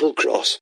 gospel cross.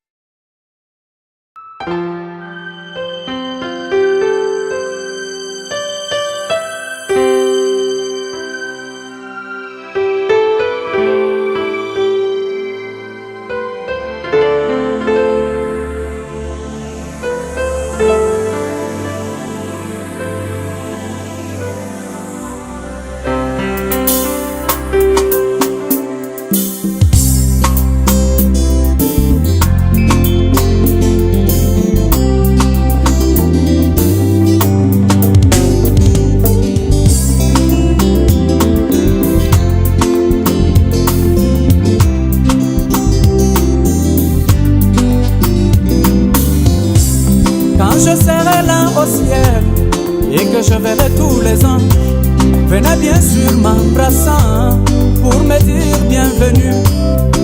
Je serai là au ciel et que je verrai tous les anges, venez bien sûr m'embrassant pour me dire bienvenue.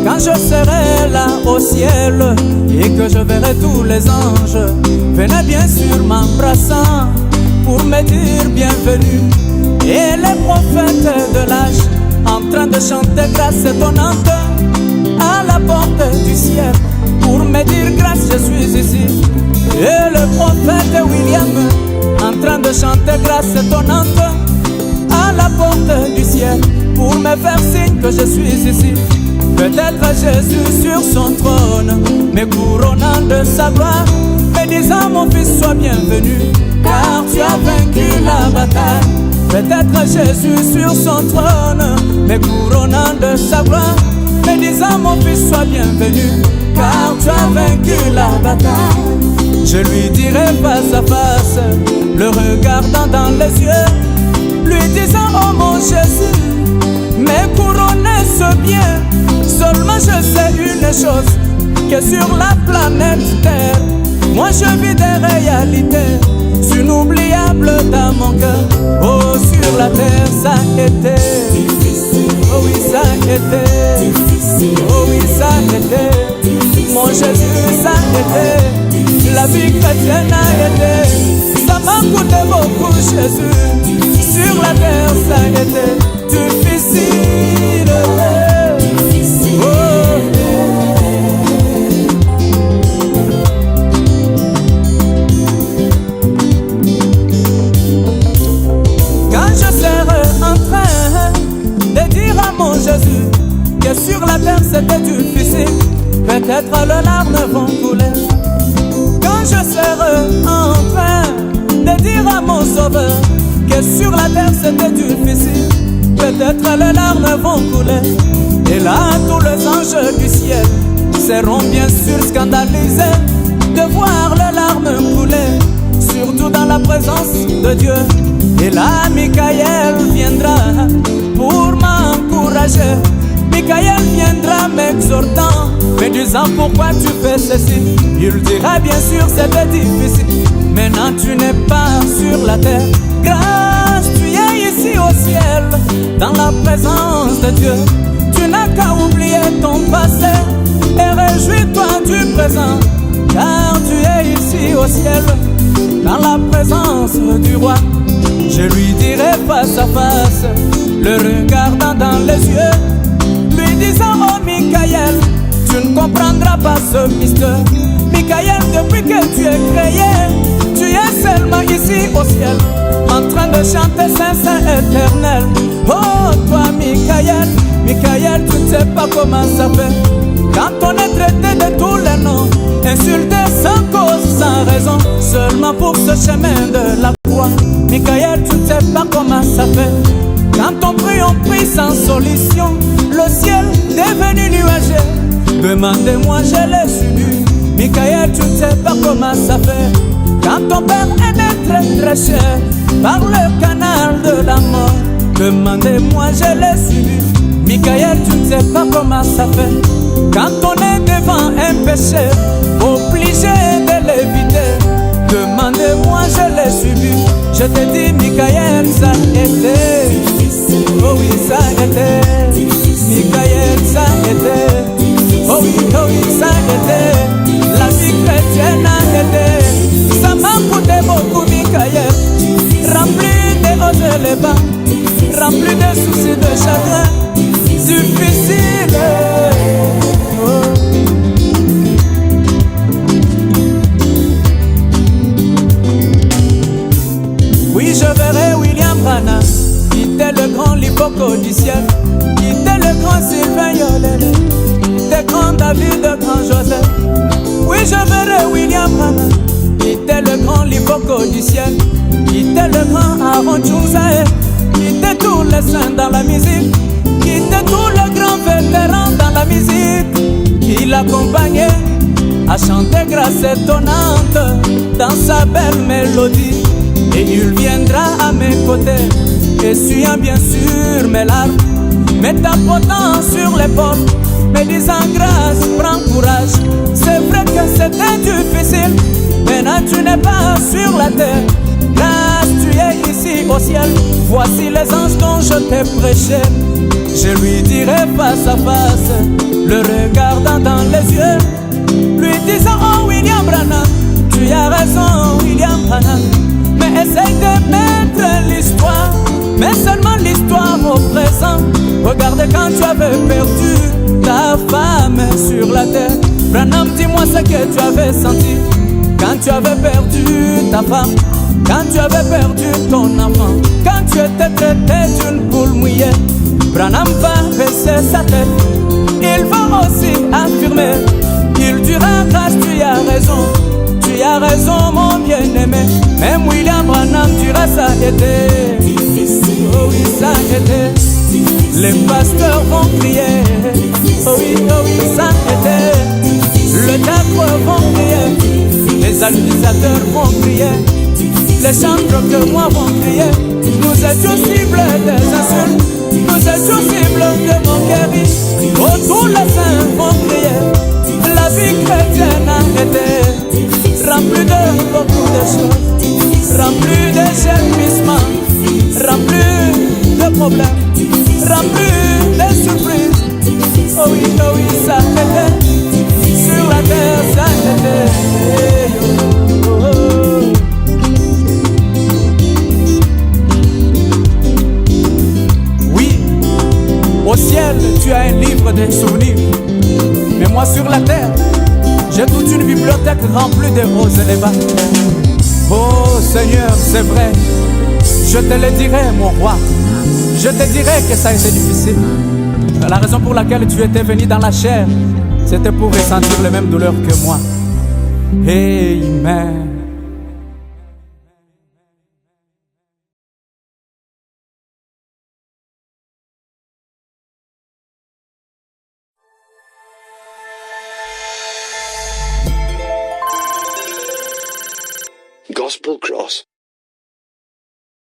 Quand je serai là au ciel et que je verrai tous les anges, venez bien sûr m'embrassant pour me dire bienvenue. Et les prophètes de l'âge en train de chanter grâce étonnante à la porte du ciel pour me dire grâce, je suis ici. Et le prophète William en train de chanter grâce étonnante à la porte du ciel pour me faire signe que je suis ici. Peut-être Jésus sur son trône me couronnant de sa gloire, me disant mon fils sois bienvenu car tu as vaincu la bataille. Peut-être Jésus sur son trône me couronnant de sa gloire, me disant mon fils sois bienvenu car tu as vaincu la bataille. Je lui dirai face à face, le regardant dans les yeux, lui disant oh mon Jésus, mais couronner ce bien. Seulement je sais une chose, que sur la planète Terre, moi je vis des réalités inoubliables dans mon cœur. Oh sur la terre ça a été difficile, oh oui ça a été difficile, oh oui ça a été, mon Jésus ça a été. La vie chrétienne a été, ça m'a coûté beaucoup Jésus. Sur la terre ça a été difficile, oh. Quand je serai en train de dire à mon Jésus que sur la terre c'était difficile, peut-être les larmes vont couler. Quand je serai en train de dire à mon sauveur que sur la terre c'était difficile, peut-être les larmes vont couler. Et là tous les anges du ciel seront bien sûr scandalisés de voir les larmes couler, surtout dans la présence de Dieu. Et là Michael viendra pour m'encourager, Michael viendra m'exhortant, me disant pourquoi tu fais ceci. Il dira bien sûr c'était difficile, maintenant tu n'es pas sur la terre. Grâce, tu es ici au ciel, dans la présence de Dieu. Tu n'as qu'à oublier ton passé et réjouis-toi du présent, car tu es ici au ciel, dans la présence du roi. Je lui dirai face à face, le regardant dans les yeux, lui disant oh Michael, tu ne comprendras pas ce mystère. Michael, depuis que tu es créé, tu es seulement ici au ciel, en train de chanter Saint, Saint éternel. Oh toi Michael, Michael, tu ne sais pas comment ça fait quand on est traité de tous les noms, insulté sans cause, sans raison, seulement pour ce chemin de la croix. Michael, tu ne sais pas comment ça fait quand on prie sans solution, le ciel devenu nuageux. Demandez-moi, je l'ai subi. Michael, tu ne sais pas comment ça fait quand ton père est très très cher par le canal de la mort. Demandez-moi, je l'ai subi. Michael, tu ne sais pas comment ça fait quand on est devant un péché, obligé de l'éviter. Demandez-moi, je l'ai subi. Je te dis, Michael, ça a été difficile. Oh oui, ça a été difficile. Michael, ça a été. Oh oui, ça a été. La vie chrétienne a été. Ça m'a coûté beaucoup, Michael. Rempli de hauts et les bas, rempli de soucis, de chagrin. Difficile. Oh. l'hypoco du ciel. Qui était le grand Sylvain Yolele, était grand David, le grand Joseph. Oui, je verrai William Branham. Qui était le grand l'hypoco du ciel. Qui était le grand Aaron Tchouzae. Qui était tous les saints dans la musique. Qui était tous les grands vétérans dans la musique. Qui l'accompagnait à chanter grâce étonnante dans sa belle mélodie. Et il viendra à mes côtés, essuyant bien sûr mes larmes, me tapotant sur l'épaule, me disant grâce, prends courage. C'est vrai que c'était difficile, maintenant tu n'es pas sur la terre. Grâce, tu es ici au ciel. Voici les anges dont je t'ai prêché. Je lui dirai face à face, le regardant dans les yeux, lui disant oh William Branham, tu as raison William Branham. Mais essaye de mettre l'histoire, mais seulement l'histoire au présent. Regarde quand tu avais perdu ta femme sur la terre. Branham, dis-moi ce que tu avais senti quand tu avais perdu ta femme, quand tu avais perdu ton enfant, quand tu étais traité d'une poule mouillée. Branham va baisser sa tête, il va aussi affirmer, il dira grâce, tu as raison. Tu as raison mon bien-aimé. Même William Branham dira ça a été difficile. Oh oui ça a été. Les pasteurs vont crier. Oh oui ça a été. Le diable vont crier. Les administrateurs vont crier. Les chantres que moi vont crier. Nous étions cibles des insultes. Nous étions cibles de moqueries. Oh tous les saints vont crier. La vie chrétienne a été rempli de beaucoup de choses, rempli de gémissements, rempli de problèmes, rempli de surprises. Oh oui, ça a été, sur la terre ça a été. Oui, au ciel tu as un livre de souvenirs, mais moi sur la terre, j'ai toute une bibliothèque remplie de hauts et de bas. Oh Seigneur, c'est vrai, je te le dirai mon roi. Je te dirai que ça a été difficile. La raison pour laquelle tu étais venu dans la chair, c'était pour ressentir les mêmes douleurs que moi. Amen. Gospel Cross.